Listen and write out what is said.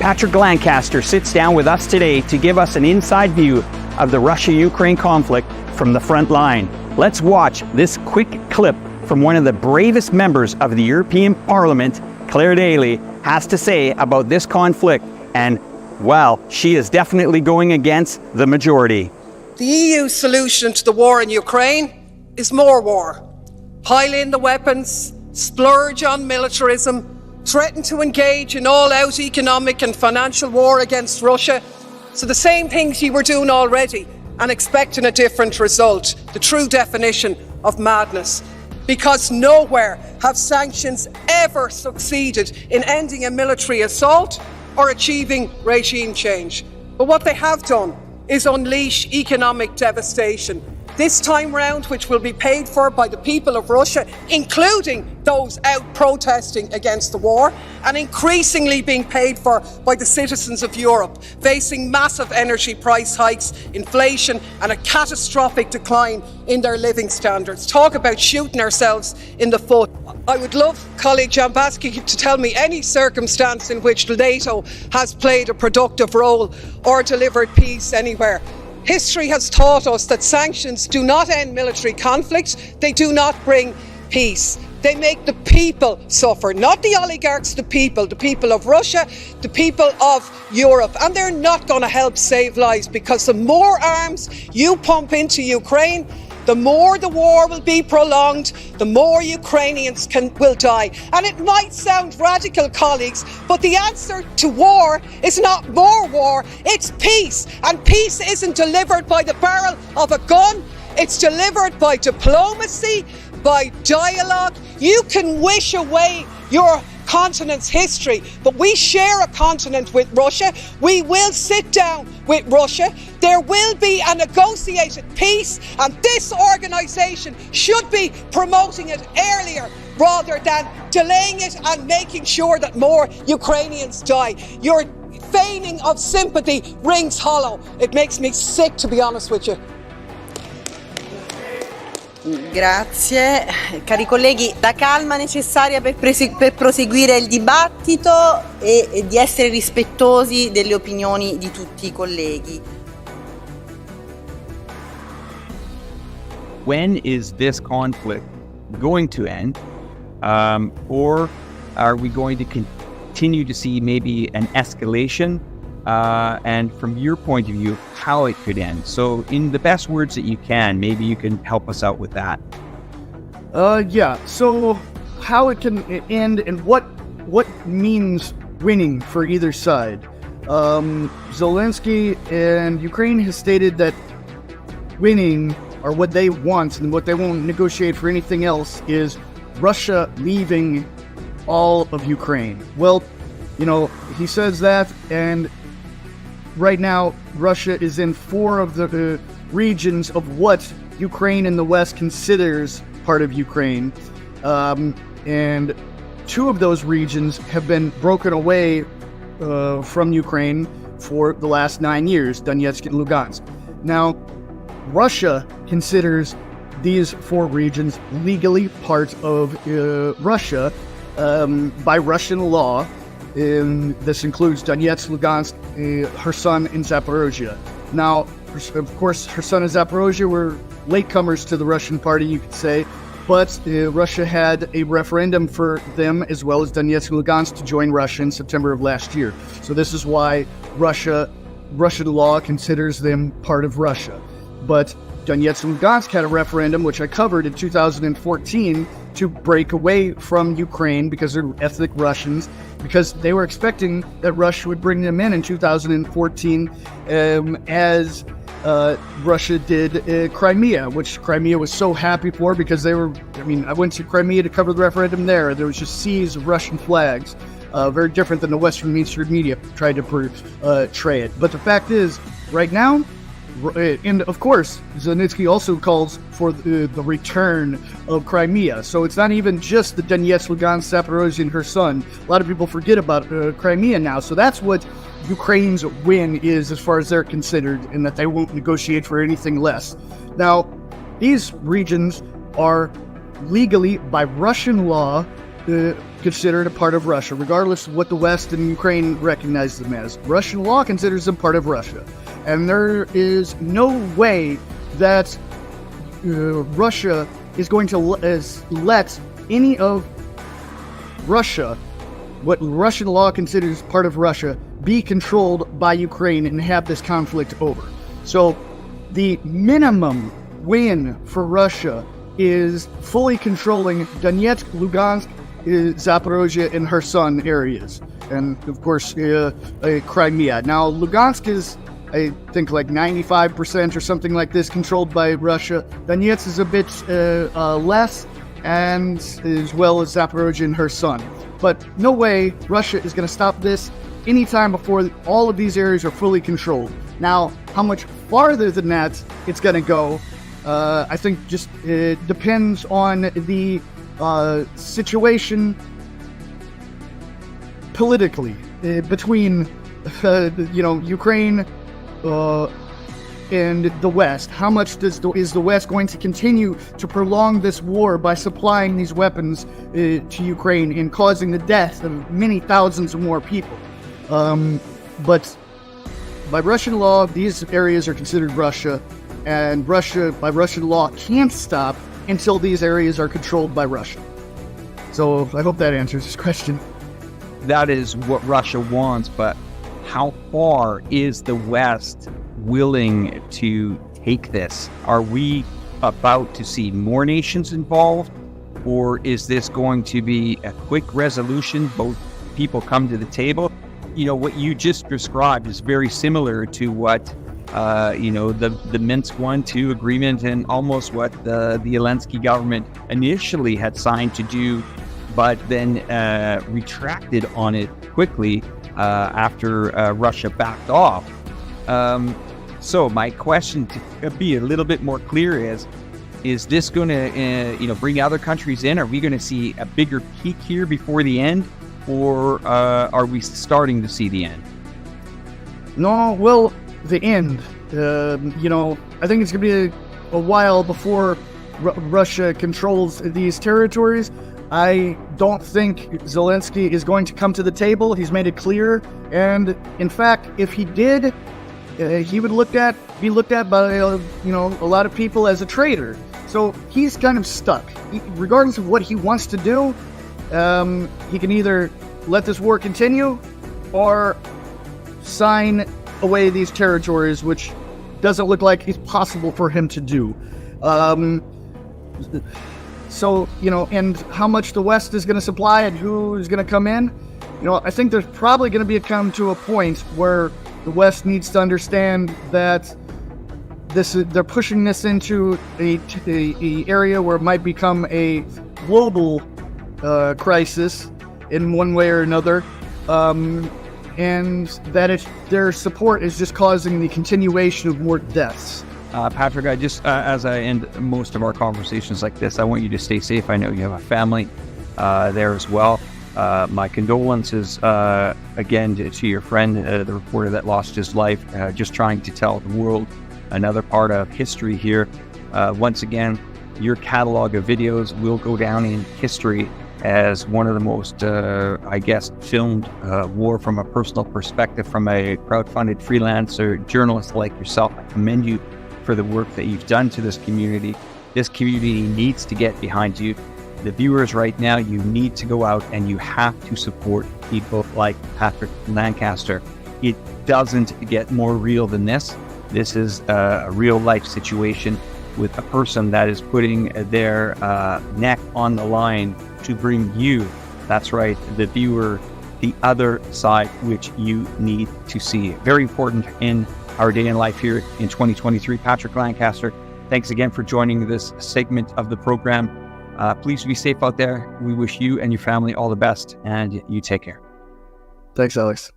Patrick Lancaster sits down with us today to give us an inside view of the Russia-Ukraine conflict from the front line. Let's watch this quick clip from one of the bravest members of the European Parliament, Claire Daly, has to say about this conflict, and, well, she is definitely going against the majority. The EU solution to the war in Ukraine is more war. Pile in the weapons, splurge on militarism, threaten to engage in all-out economic and financial war against Russia. So the same things you were doing already and expecting a different result. The true definition of madness. Because nowhere have sanctions ever succeeded in ending a military assault or achieving regime change. But what they have done is unleash economic devastation. This time round, which will be paid for by the people of Russia, including those out protesting against the war, and increasingly being paid for by the citizens of Europe, facing massive energy price hikes, inflation, and a catastrophic decline in their living standards. Talk about shooting ourselves in the foot. I would love colleague Jambaski to tell me any circumstance in which NATO has played a productive role or delivered peace anywhere. History has taught us that sanctions do not end military conflict, they do not bring peace. They make the people suffer, not the oligarchs, the people of Russia, the people of Europe. And they're not going to help save lives, because the more arms you pump into Ukraine, the more the war will be prolonged, the more Ukrainians will die. And it might sound radical, colleagues, but the answer to war is not more war, it's peace. And peace isn't delivered by the barrel of a gun, it's delivered by diplomacy, by dialogue. You can wish away your continent's history, but we share a continent with Russia. We will sit down with Russia. There will be a negotiated peace, and this organisation should be promoting it earlier rather than delaying it and making sure that more Ukrainians die. Your feigning of sympathy rings hollow. It makes me sick, to be honest with you. Grazie. Cari colleghi, la calma necessaria per proseguire il dibattito e di essere rispettosi delle opinioni di tutti i colleghi. When is this conflict going to end? Or are we going to continue to see maybe an escalation? And from your point of view, how it could end. So in the best words that you can, maybe you can help us out with that. Yeah, so how it can end and what means winning for either side. Zelensky and Ukraine has stated that winning, or what they want and what they won't negotiate for anything else, is Russia leaving all of Ukraine. Well, you know, he says that, and right now, Russia is in 4 of the regions of what Ukraine in the West considers part of Ukraine. And 2 of those regions have been broken away from Ukraine for the last 9 years, Donetsk and Lugansk. Now, Russia considers these 4 regions legally part of Russia by Russian law. This includes Donetsk, Lugansk, Kherson, and Zaporozhye. Now, of course, Kherson and Zaporozhye were latecomers to the Russian party, you could say, but Russia had a referendum for them, as well as Donetsk and Lugansk, to join Russia in September of last year. So this is why Russian law considers them part of Russia. But Donetsk and Lugansk had a referendum, which I covered in 2014, to break away from Ukraine because they're ethnic Russians, because they were expecting that Russia would bring them in 2014, as Russia did Crimea, which Crimea was so happy for, because they were, I went to Crimea to cover the referendum there. There was just seas of Russian flags, very different than the Western mainstream media tried to portray it. But the fact is, right now, and of course, Zelensky also calls for the return of Crimea. So it's not even just the Donetsk, Lugansk, Zaporozhye, and Kherson. A lot of people forget about Crimea now. So that's what Ukraine's win is, as far as they're considered, and that they won't negotiate for anything less. Now, these regions are legally, by Russian law, considered a part of Russia, regardless of what the West and Ukraine recognize them as. Russian law considers them part of Russia. And there is no way that Russia is going to let any of Russia, what Russian law considers part of Russia, be controlled by Ukraine and have this conflict over. So the minimum win for Russia is fully controlling Donetsk, Lugansk, Zaporozhye, and Kherson areas, and of course Crimea. Now Lugansk is, I think, like 95% or something like this controlled by Russia. Donetsk is a bit less, and as well as Zaporozhye and Kherson. But no way Russia is going to stop this anytime before all of these areas are fully controlled. Now, how much farther than that it's going to go, I think just depends on the situation politically between Ukraine and the West. How much is the West going to continue to prolong this war by supplying these weapons to Ukraine and causing the death of many thousands of more people? But by Russian law, these areas are considered Russia, and Russia, by Russian law, can't stop until these areas are controlled by Russia. So I hope that answers this question. That is what Russia wants, but how far is the West willing to take this? Are we about to see more nations involved, or is this going to be a quick resolution? Both people come to the table. What you just described is very similar to what the Minsk 1-2 agreement and almost what the Zelensky government initially had signed to do, but then retracted on it quickly after Russia backed off. So my question, to be a little bit more clear, is this going to bring other countries in? Are we going to see a bigger peak here before the end, or are we starting to see the end? No, well, the end. I think it's going to be a while before Russia controls these territories. I don't think Zelensky is going to come to the table. He's made it clear. And in fact, if he did, he would be looked at by a lot of people as a traitor. So he's kind of stuck. Regardless of what he wants to do, he can either let this war continue or sign away these territories, which doesn't look like it's possible for him to do. So, and how much the West is going to supply and who is going to come in, I think there's probably going to come to a point where the West needs to understand that they're pushing this into a area where it might become a global crisis in one way or another, and that their support is just causing the continuation of more deaths. Patrick, I just, as I end most of our conversations like this, I want you to stay safe. I know you have a family there as well. My condolences again to your friend, the reporter that lost his life, just trying to tell the world another part of history here. Once again, your catalog of videos will go down in history as one of the most, filmed war from a personal perspective from a crowdfunded freelancer journalist like yourself. I commend you for the work that you've done to this community. This community needs to get behind you. The viewers right now, you need to go out and you have to support people like Patrick Lancaster. It doesn't get more real than this. This is a real life situation with a person that is putting their neck on the line to bring you, that's right, the viewer, the other side, which you need to see. Very important in our day in life here in 2023. Patrick Lancaster, thanks again for joining this segment of the program. Please be safe out there. We wish you and your family all the best, and you take care. Thanks, Alex.